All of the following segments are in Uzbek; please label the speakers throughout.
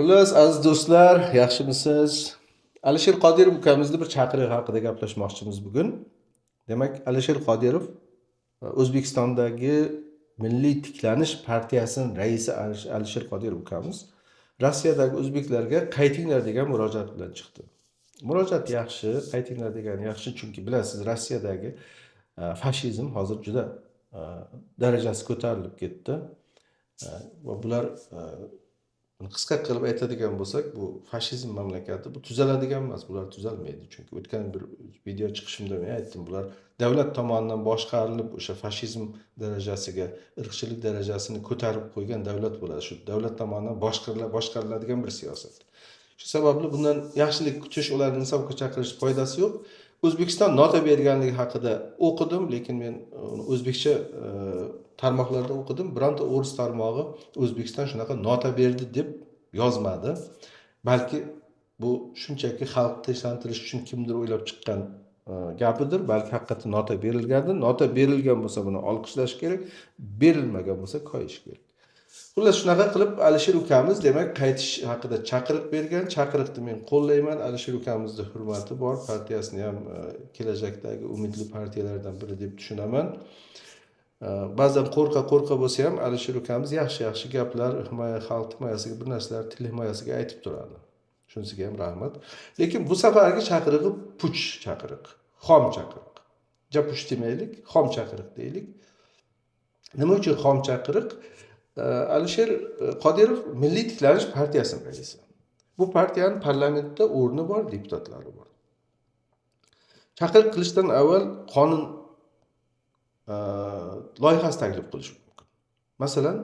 Speaker 1: Xullas, aziz do'stlar, yaxshimisiz? Alisher Qodirov ukamizni bir chaqiriq haqida gaplashmoqchimiz bugun. Demak, Alisher Qodirov O'zbekistondagi Milliy tiklanish partiyasining raisi Alisher Qodirov ukamiz Rossiyadagi o'zbeklarga qaytinglar degan murojaat bilan chiqdi. Murojaat yaxshi, qaytinglar degani yaxshi, chunki bilasiz, Rossiyadagi fashizm hozir juda darajasi ko'tarilib ketdi. Va bular qisqa qilib aytadigan bo'lsak, bu fashizm mamlakati bu tuzaladigan emas, bular tuzalmaydi. Chunki o'tgan bir video chiqishimda men aytdim, bular davlat tomonidan boshqarilib o'sha fashizm darajasiga, irqchilik darajasini ko'tarib qo'ygan davlat bo'ladi. Shu davlat tomonidan boshqariladigan bir siyosat. Shu sababli bundan yaxshilik kutish, ularni insofga chaqirish foydasi yo'q. O'zbekiston nota berganligi haqida o'qidim, lekin men o'zbekcha tarmoqlarda o'qidim. Bironta o'ris tarmog'i O'zbekiston shunaqa nota berdi deb yozmadi. Balki bu shunchaki xalqni tinchlantirish uchun kimdir o'ylab chiqqan gapidir. Balki haqiqatda nota berilgandir. Nota berilgan bo'lsa buni olqishlash kerak, berilmagan bo'lsa koyish kerak. Xullas, shunaqa qilib Alisher ukamiz demak qaytish haqida chaqiriq bergan. Chaqiriqni men qo'llayman. Alisher ukamizni hurmati bor, partiyasini ham kelajakdagi umidli partiyalardan biri deb tushunaman. Ba'zan qo'rqa bo'lsa ham Alisher ukamiz yaxshi gaplar xalq himoyasiga, bir narsalar til himoyasiga aytib turadi. Shunisiga ham rahmat. Lekin bu safargi chaqirig'i puch chaqiriq, xom chaqiriq. Japuch demaylik, xom chaqiriq deylik. Nima uchun xom chaqiriq? Alisher Qodirov Milliy tiklanish partiyasining raisi. Bu partiyaning parlamentda o'rni bor, deputatlari bor. Chaqiriq qilishdan avval qonun loyihasi taklif qilish mumkin. Masalan,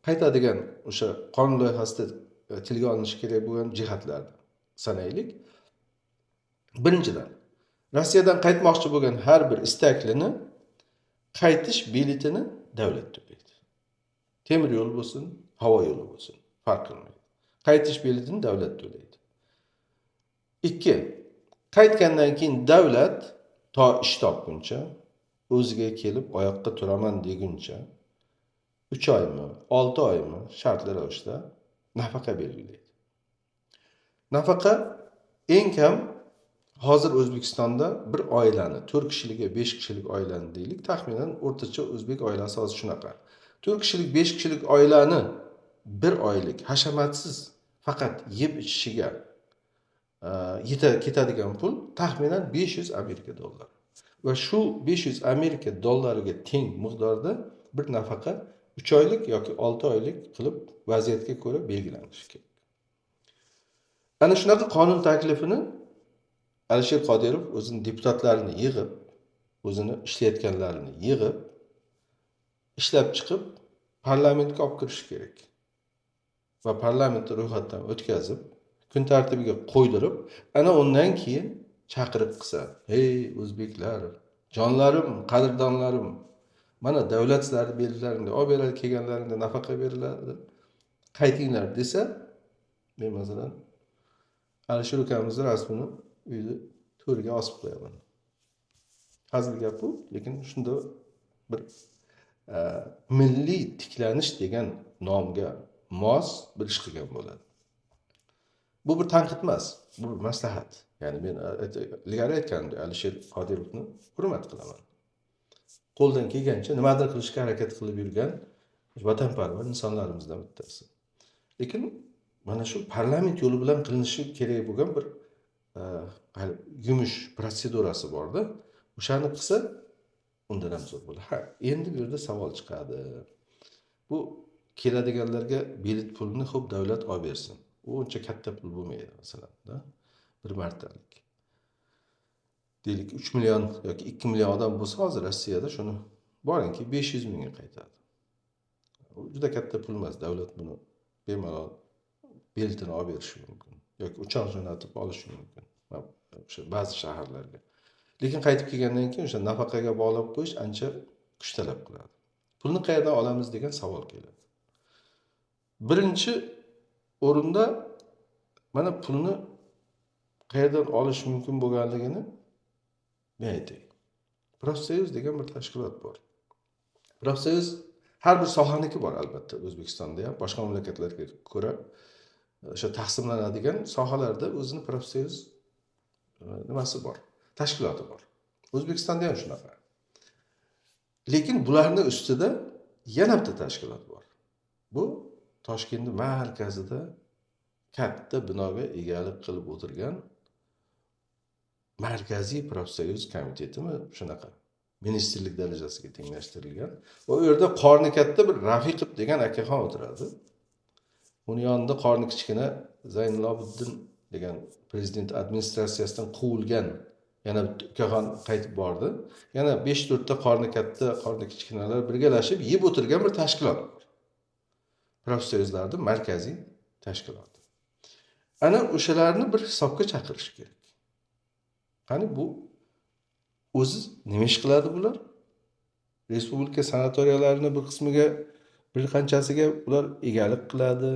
Speaker 1: qaytadigan o'sha qonun loyihasida tilga olinishi kerak bo'lgan jihatlarni sanaylik. Birinchidan, Rossiyadan qaytmoqchi bo'lgan har bir istaklini qaytish biletini davlat to'laydi. Temir yo'l bo'lsin, havo yo'li bo'lsin, farq qilmaydi. Qaytish biletini davlat to'laydi. 2. Qaytgandan keyin davlat to ish topguncha, o'ziga kelib oyoqqa turaman deguncha 3 oymi, 6 oymi shartli ravishda nafaqa belgilaydi. Nafaqa eng kam hozir O'zbekistonda bir oilani, 4 kishilik, 5 kishilik oilani deylik, taxminan o'rtacha o'zbek oilasi hozir shunaqa. 4 kishilik, 5 kishilik oilani bir oylik hashamatsiz faqat yeb ichishiga ketadigan pul taxminan 500 Amerika dollari. Va shu 500 Amerika dollariga teng miqdorda bir nafaqa 3 oylik yoki 6 oylik qilib vaziyatga ko'ra belgilanishi kerak. Ana shunaqa qonun taklifini Alisher Qodirov o'zining deputatlarini yig'ib, o'zini ishlayotganlarini yig'ib, ishlab chiqib parlamentga olib kirish kerak. Va parlamentni ro'yxatdan o'tkazib, kun tartibiga qo'ydirib, ana undan keyin chaqiriq qilsa, "Hey o'zbeklar, jonlarim, qadrdonlarim, mana davlat sizlarni belgilaringda olib beradi, kelganlaringda nafaqa beriladi. Qaytinglar" desa, men masalan Alisher ukamizni rasmini uyda to'riga osib qo'yaman. Hazil gap bu, lekin shunda bir milliy tiklanish degan nomga mos bir ish qilgan bo'ladi. Bu bir tanqid emas, bu bir maslahat. Ya'ni men ilgari aytganimdek Alisher Qodirovni hurmat qilaman. Qo'ldan kelgancha nimadir qilishga harakat qilib yurgan vatanparvar insonlarimizdan bittasi. Lekin mana shu parlament yo'li bilan qilinishi kerak bo'lgan bir yumush protsedurasi borda. O'shani qilsa undan ham zo'r bo'ladi. Endi bu yerda savol chiqadi. Bu keladiganlarga bilet pulini xo'p davlat olib bersin. U uncha katta pul bo'lmaydi masalan, bir martalik. Deylik 3 million yoki 2 million odam bo'lsa hozir Rossiyada shuni boringki 500 mingga qaytadi. U juda katta pul emas, davlat buni bemalol biletini olib berishi mumkin yoki uchoq jo'natib olishi mumkin. O'sha ba'zi shaharlarga. Lekin qaytib kelgandan keyin o'sha nafaqaga bog'lab qo'yish ancha kuch talab qiladi. Pulni qayerdan olamiz degan savol keladi. Birinchi o'rinda mana pulni qayerdan olish mumkin bo'lganligini men aytay. Profsoyuz degan bir tashkilot bor. Profsoyuz har bir sohaniki bor albatta O'zbekistonda ham, boshqa mamlakatlarga ko'ra o'sha taqsimlanadigan sohalarda o'zini profsoyuz nimasi bor, tashkiloti bor. O'zbekistonda ham shunaqa. Lekin bularning ustida yana bitta tashkilot bor. Bu Toshkentning markazida katta binoga egalik qilib o'tirgan Markaziy profsoyuz komitetimi shunaqa ministerlik darajasiga tenglashtirilgan va u yerda qorni katta bir Rafiqov degan akaxon o'tiradi. Uni yonida qorni kichkina Zaynalobiddin degan prezident administratsiyasidan quvilgan yana bitta ukaxon qaytib bordi. Yana 5-4 ta qorni katta, qorni kichkinalar birgalashib yeb o'tirgan bir tashkilot bor. Profsoyuzlarning markaziy tashkiloti. Ana o'shalarni bir hisobga chaqirish kerak. Qani bu o'zi nima ish qiladi bular? Respublika sanatoriyalarining bir qismiga, bir qanchasiga ular egalik qiladi.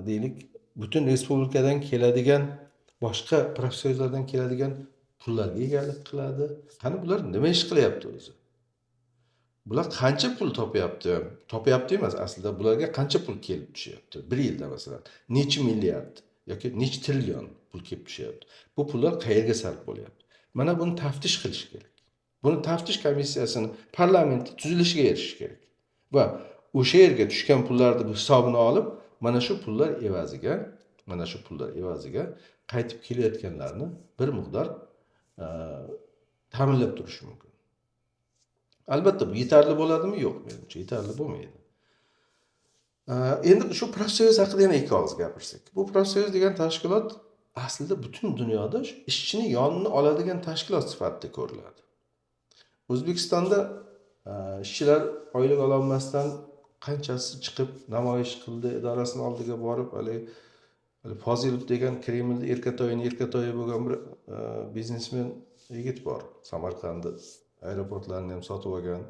Speaker 1: Deylik, butun respublikadan keladigan, boshqa profsoyuzlardan keladigan pullarga egalik qiladi. Qani bular nima ish qilyapti o'zi? Bular qancha pul topyapti? Topyapti emas, aslida bularga qancha pul kelib tushyapti? Bir yilda masalan, necha milliard yoki necha trillion pul kelib tushyapti? Bu pullar qayerga sarf bo'lyapti? Mana buni taftish qilish kerak. Buni taftish komissiyasini parlamentda tuzilishiga erishish kerak. Va o'sha yerga tushgan pullarni hisobini olib, mana shu pullar evaziga qaytib kelayotganlarni bir miqdor ta'minlab turish mumkin. Albatta bu yetarli bo'ladimi? Yo'q, menimcha yetarli bo'lmaydi. Endi shu profsoyuz haqida yana ikki og'iz gapirsak. Bu profsoyuz degan tashkilot aslida butun dunyoda ishchini yonini oladigan tashkilot sifatida ko'riladi. O'zbekistonda ishchilar oylik ololmasdan qanchasi chiqib namoyish qildi, idorasining oldiga borib, Fozilov degan Kremlda erkatoyi bo'lgan bir biznesmen yigit bor. Samarqandda aeroportlarni ham sotib olgan,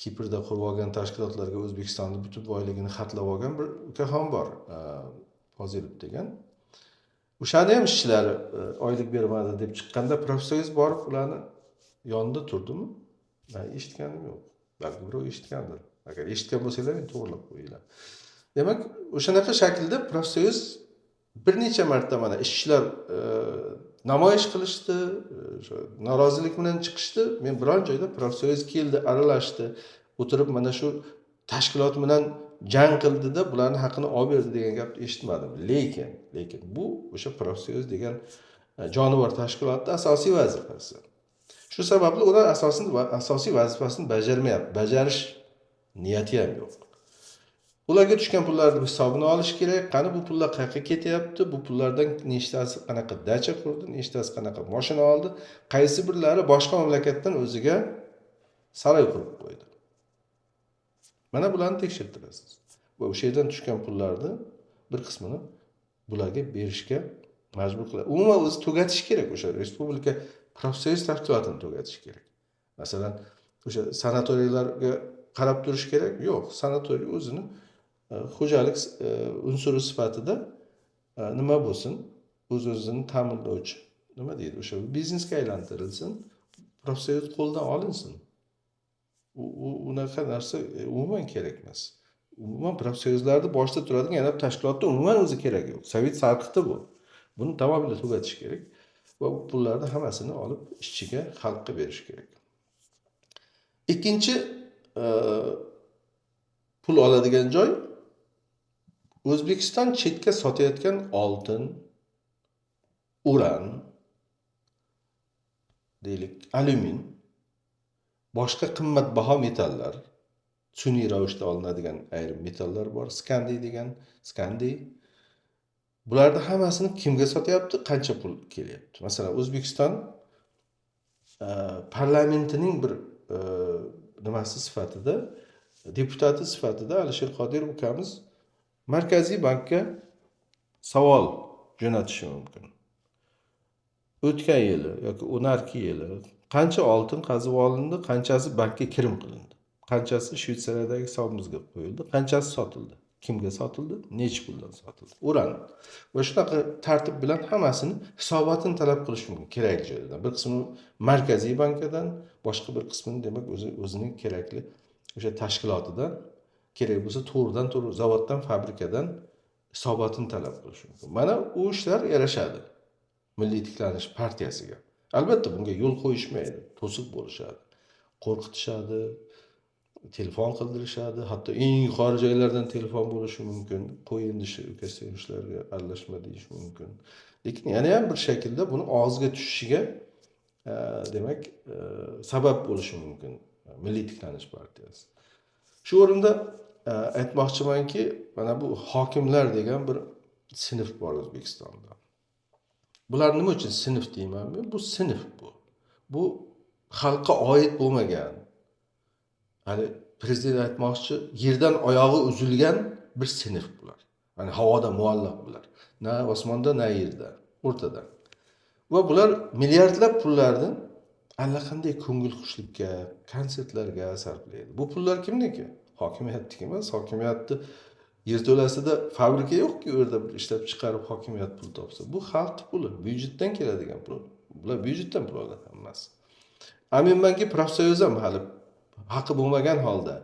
Speaker 1: Kiprda qurib olgan tashkilotlarga O'zbekistonning butun boyligini xatlab olgan bir ukaxon bor, Fozilov degan. O'shada ham ishchilar oylik bermadi deb chiqqanda profsoyuz borib ularni yonida turdimi? Men eshitganim yo'q. Balki birov eshitgandir. Agar eshitgan bo'lsanglar, to'g'rilab qo'yinglar. Demak, o'shanaqa shaklda profsoyuz bir necha marta mana ishchilar namoyish qilishdi, norozilik bilan chiqishdi. Men biron joyda profsoyuz keldi, aralashdi, o'tirib mana shu tashkilot bilan jang qildida bularni haqini olib berdi degan gapni eshitmadim. Lekin bu o'sha profsoyuz degan jonivor tashkilotning asosiy vazifasi. Shu sababli ular asosiy vazifasini bajarmayapti. Bajarish niyati ham yo'q. Ularga tushgan pullarni hisobini olish kerak. Qani bu pullar qayerga ketyapti? Bu pullardan nechtasi qanaqa dacha qurdi, nechtasi qanaqa mashina oldi, qaysi birlari boshqa mamlakatdan o'ziga saroy qurib qo'ydi. Mana bularni tekshirtirasiz. Va o'sha yerdan tushgan pullarni bir qismini bularga berishga majbur qiladi. Umuman o'zi tugatish kerak, o'sha respublika profsoyuz tashkilotini tugatish kerak. Masalan, o'sha sanatoriylarga qarab turish kerak? Yo'q, sanatoriy o'zini xo'jalik unsuri sifatida nima bo'lsin? O'z-o'zini ta'minlovchi, nima deydi, o'sha biznesga aylantirilsin, profsoyuz qo'ldan olinsin. Unaqa narsa umuman kerak emas. Umuman profsoyuzlarni boshida turadigan yana bir tashkilotda umuman o'zi kerak yo'q. Sovet sarqiti bu. Buni tamomila tugatish kerak va bu pullarni hammasini olib ishchiga, xalqqa berish kerak. Ikkinchi pul oladigan joy O'zbekiston chetga sotayotgan oltin, uran, deylik, alyumin, boshqa qimmatbaho metallar, sun'iy ravishda olinadigan ayrim metallar bor, skandiy. Bularni hammasini kimga sotyapti, qancha pul kelyapti? Masalan, O'zbekiston parlamentining bir nimasi sifatida, deputati sifatida Alisher Qodirov ukamiz Markaziy bankka savol jo'natishi mumkin. O'tgan yili yoki 12 yili qancha oltin qazib olindi, qanchasi bankka kirim qilindi, qanchasi Shveysariyadagi hisobimizga qo'yildi, qanchasi sotildi, kimga sotildi, necha puldan sotildi. Uran. Va shunaqa tartib bilan hammasini hisobotini talab qilish mumkin kerakli joydan. Bir qismini Markaziy bankdan, boshqa bir qismini demak o'zining kerakli o'sha tashkilotidan, kerak bo'lsa to'g'ridan zavoddan, fabrikadan hisobotini talab qilishi mumkin. Mana u ishlar yarashadi Milliy tiklanish partiyasiga. Albatta bunga yo'l qo'yishmaydi, to'siq bo'lishadi, qo'rqitishadi, telefon qildirishadi, hatto eng yuqori joylardan telefon bo'lishi mumkin. Qo'y endishi uka ishlarga aralashma deyish mumkin. Lekin yana ham bir shaklda buni og'ziga tushishiga demak sabab bo'lishi mumkin Milliy tiklanish partiyasi. Shu o'rinda aytmoqchimanki, mana bu hokimlar degan bir sinf bor O'zbekistonda. Bular nima uchun sinf deyman men? Bu sinf bu. Bu xalqqa oid bo'lmagan. Hani prezident aytmoqchi, yerdan oyog'i uzilgan bir sinf bular. Hani havoda muallaq bular. Na osmonda, na yerda, o'rtada. Va bular milliardlab pullarni allaqanday ko'ngilxushlikka, konsertlarga sarflaydi. Bu pullar kimniki? Hokimiyatniki emas. Hokimiyatni yerto'lasida fabrika yo'qki, u yerda bir ishlab chiqarib hokimiyat pul topsa. Bu xalq puli, byudjetdan keladigan pul. Bular byudjetdan pul oladi hammasi. Aminmanki, profsoyuz ham hali haqqi bo'lmagan holda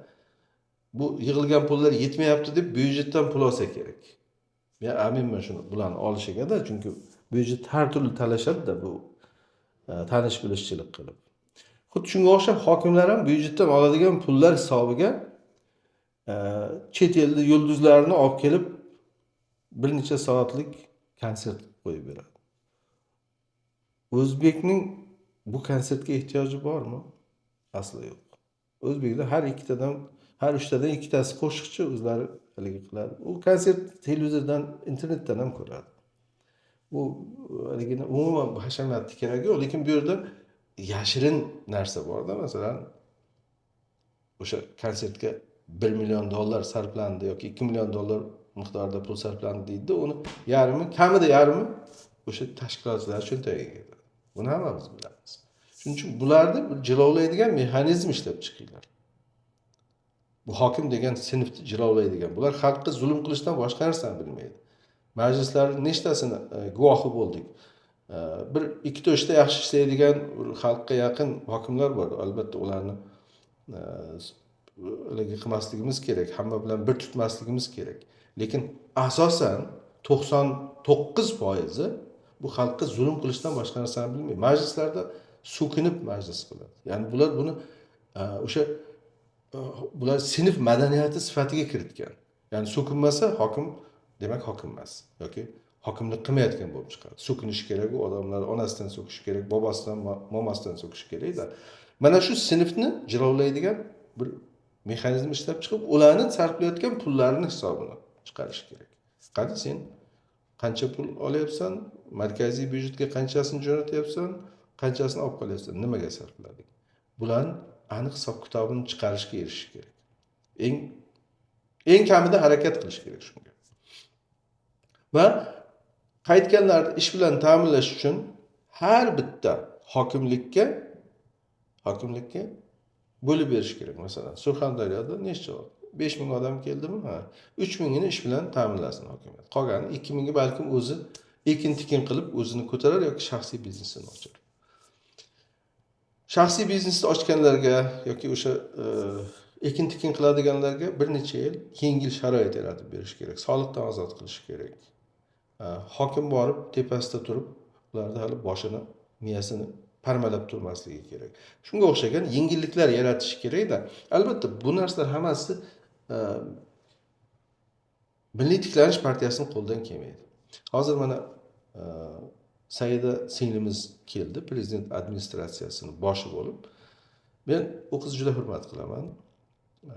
Speaker 1: bu yig'ilgan pullar yetmayapti deb byudjetdan pul olsa kerak. Men aminman shuni bularni olishiga-da, chunki byudjet har turli talashadi-da bu tanish bilishchilik qilib. Xuddi shunga o'xshab hokimlar ham byudjetdan oladigan pullar hisobiga chet elda yulduzlarni olib kelib bir necha soatlik konsert qo'yib beradi. O'zbekning bu konsertga ehtiyoji bormi? Aslo yo'q. O'zbekda har uchtadan ikkitasi qo'shiqchi o'zlari haligi qiladi. U konsert televizordan, internetdan ham ko'radi. Bu haligini umuman hashamatli kerak yo'q, lekin bu yerda yashirin narsa bor-da, masalan, o'sha konsertga $1 million sarflandi yoki $2 million miqdorida pul sarflandi deydi, uni kamida yarmi o'sha tashkilotchilar cho'ntagiga ketadi. Buni hammamiz bilamiz. Shuning uchun bularni bir jilovlaydigan mexanizm ishlab chiqinglar. Bu hokim degan sinfni jilovlaydigan. Bular xalqqa zulm qilishdan boshqa narsani bilmaydi. Majlislarning nechtasini guvohi bo'ldik. Bir ikkita uchta yaxshi ishlaydigan, xalqqa yaqin hokimlar bor. Albatta ularni ularga qilmasligimiz kerak, hamma bilan bir tutmasligimiz kerak. Lekin asosan 99% bu xalqqa zulm qilishdan boshqa narsani bilmaydi. Majlislarda so'kinib majlis qiladi. Ya'ni bular buni o'sha bular sinf madaniyati sifatiga kiritgan. Ya'ni so'kinmasa hokim demak hokim emas yoki hokimlik qilmayotgan bo'lib chiqadi. So'kinish kerak, u odamlar onasidan so'kish kerak, bobosidan, momasidan so'kish kerak-da. Mana shu sinfni jilovlaydigan bir mexanizm ishlab chiqib, ularni sarflayotgan pullarni hisobini chiqarish kerak. Qani sen qancha pul olyapsan, markaziy byudjetga qanchasini jo'natyapsan, qanchasini olib qolyapsan, nimaga sarflading? Bularni aniq hisob-kitobini chiqarishga erishish kerak. Eng kamida harakat qilish kerak shunga. Va qaytganlarni ish bilan ta'minlash uchun har bitta hokimlikka bo'lib berish kerak. Masalan, Surxondaryoda nechta 5000 odam keldimi? Ha, 3000 ni ish bilan ta'minlasin hokimiyat. Qolgani 2000 ga balkim o'zi ekin-tikin qilib o'zini ko'tarar yoki shaxsiy biznesini ochar. Shaxsiy biznesni ochganlarga yoki o'sha ekin-tikin qiladiganlarga bir necha yil yengil sharoit yaratib berish kerak. Soliqdan ozod qilish kerak. Hokim borib tepasida turib, ularni hali boshini, miyasini parmalab turmasligi kerak. Shunga o'xshagan yengilliklar yaratish kerak-da. Albatta bu narsalar hammasi Milliy tiklanish partiyasining qo'ldan kelmaydi. Hozir mana Saida singlimiz keldi, prezident administratsiyasining boshi bo'lib. Men u qizni juda hurmat qilaman.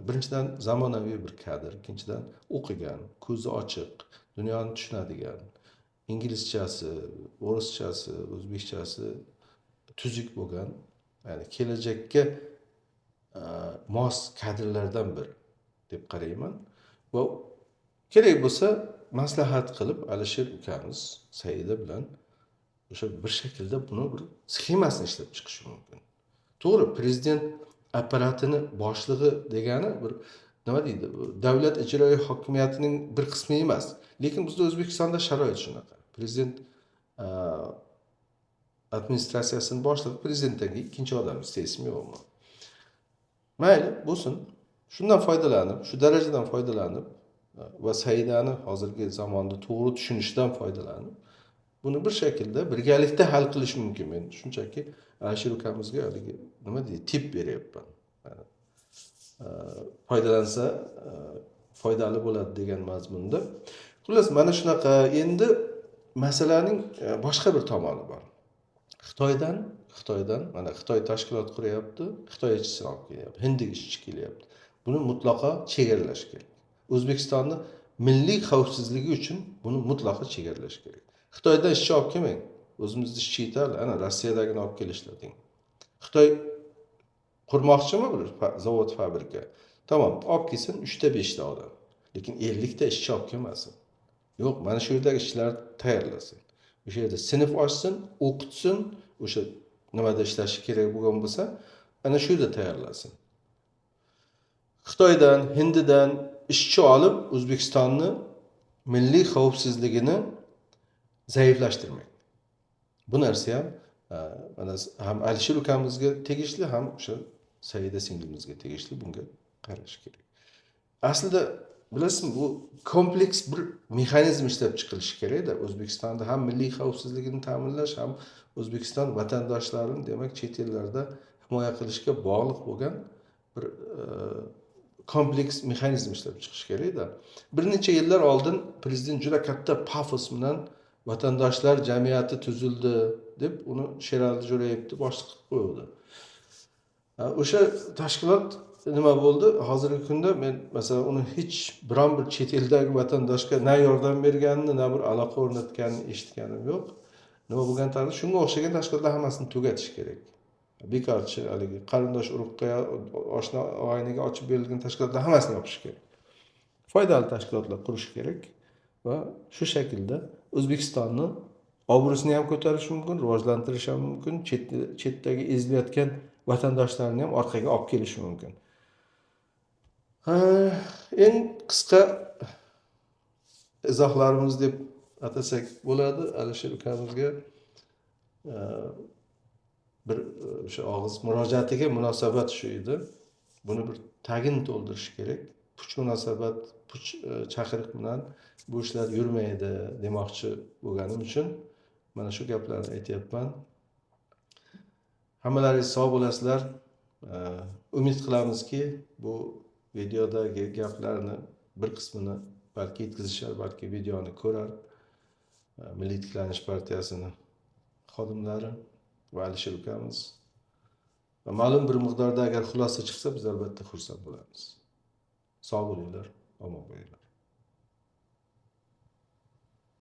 Speaker 1: Birinchidan zamonaviy bir kadr, ikkinchidan o'qigan, ko'zi ochiq, dunyoni tushunadigan, inglizchasi, o'rischasi, o'zbekchasi tuzuk bo'lgan, ya'ni kelajakka mos kadrlardan biri deb qarayman. Va kerak bo'lsa maslahat qilib Alisher ukamiz Saida bilan o'sha bir shaklda buni bir sxemasini ishlab chiqish mumkin. To'g'ri, prezident apparatini boshlig'i degani bir nima deydi? Davlat ijroiy hokimiyatining bir qismi emas. Lekin bizda O'zbekistonda sharoit shunaqa. Prezident administratsiyasini boshlig'i prezidentdan keyin ikkinchi odam, istaysiz yo'qmi? Mayli, bo'lsin. Shundan foydalanib, shu darajadan foydalanib va Saidani hozirgi zamonda to'g'ri tushunishdan foydalanib, buni bir shaklda birgalikda hal qilish mumkin. Men shunchaki Alisher ukamizga haligi nima deydi, tip beryapman. Yani, foydalansa foydali bo'ladi degan mazmunda. Xullas, mana shunaqa. Endi masalaning boshqa bir tomoni bor. Xitoydan mana Xitoy tashkilot quryapti, Xitoy ishchisi olib kelyapti, Hindiy ishchi kelyapti. Buni mutlaqo chegaralash kerak. O'zbekistonni milliy xavfsizligi uchun buni mutlaqo chegaralash kerak. Xitoydan ishchi olib kelmang. O'zimizni ishchi yetadi, ana Rossiyadagini olib kelishlading. Xitoy qurmoqchimi bir zavod, fabrika? Tamam, olib kelsin 3 ta 5 ta odam. Lekin 50 ta ishchi olib kelmasin. Yo'q, mana shu yerdagi ishchilarni tayyorlasin. O'sha yerda sinf ochsin, o'qitsin, o'sha nimada ishlashi kerak bo'lgan bo'lsa, ana shu yerda tayyorlasin. Xitoydan, Hindidan ishchi olib O'zbekistonni milliy xavfsizligini zaiflashtirmang. Bu narsa ham mana ham Alisher ukamizga tegishli, ham o'sha Saida singlimizga tegishli, bunga qarash kerak. Aslida bilasizmi, bu kompleks bir mexanizm ishlab chiqilishi kerak-da. O'zbekistonda ham milliy xavfsizligini ta'minlash, ham O'zbekiston vatandoshlarini, demak, chet ellarda himoya qilishga bog'liq bo'lgan bir kompleks mexanizm ishlab chiqish kerak-da. Bir necha yillar oldin prezident juda katta pafos bilan vatandoshlar jamiyati tuzildi deb uni Sherali Jo'rayevni boshliq qilib qo'ydi. O'sha tashkilot nima bo'ldi? Hozirgi kunda men masalan uni hech biron bir chet eldagi vatandoshga na yordam berganini, na bir aloqa o'rnatganini eshitganim yo'q. Nima bo'lgan taqdirda shunga o'xshagan tashkilotlar hammasini tugatish kerak. Bekorchi, haligi qarindosh urug'ga, oshna og'ayniga ochib berilgan tashkilotlar hammasini yopish kerak. Foydali tashkilotlar qurish kerak va shu shaklda O'zbekistonni obro'sini ham ko'tarish mumkin, rivojlantirish ham mumkin, chetdagi ezilayotgan vatandoshlarni ham orqaga olib kelish mumkin. Eng qisqa izohlarimiz deb atasak bo'ladi. Alisher ukamizga bir o'sha og'iz murojaatiga munosabat shu edi. Buni bir tagin to'ldirish kerak. Puch munosabat, puch chaqiriq bilan bu ishlar yurmaydi demoqchi bo'lganim uchun mana shu gaplarni aytyapman. Hammalaringiz sog' bo'lasizlar. Umid qilamizki, bu videodagi gaplarni bir qismini balki yetkazishar, balki videoni ko'rar. Milliy tiklanish partiyasini xodimlari va Alisher ukamiz. Va ma'lum bir miqdorda agar xulosa chiqsa, biz albatta xursand bo'lamiz. Sog' bo'linglar, omon bo'linglar.